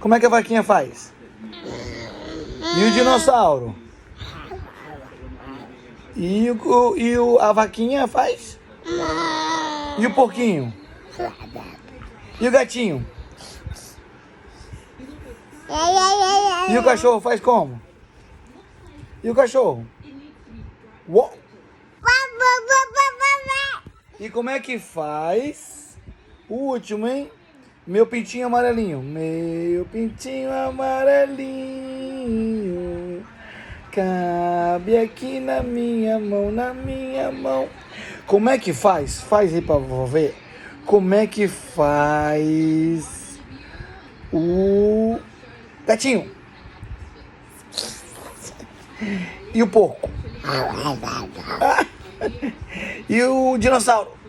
Como é que a vaquinha faz? E o dinossauro? A vaquinha faz? E o porquinho? E o gatinho? E o cachorro faz como? E o cachorro? Uou. E como é que faz? O último, hein? Meu pintinho amarelinho. Meu pintinho amarelinho. Cabe aqui na minha mão, na minha mão. Como é que faz? Faz aí pra vovó ver. Como é que faz o gatinho? E o porco? E o dinossauro?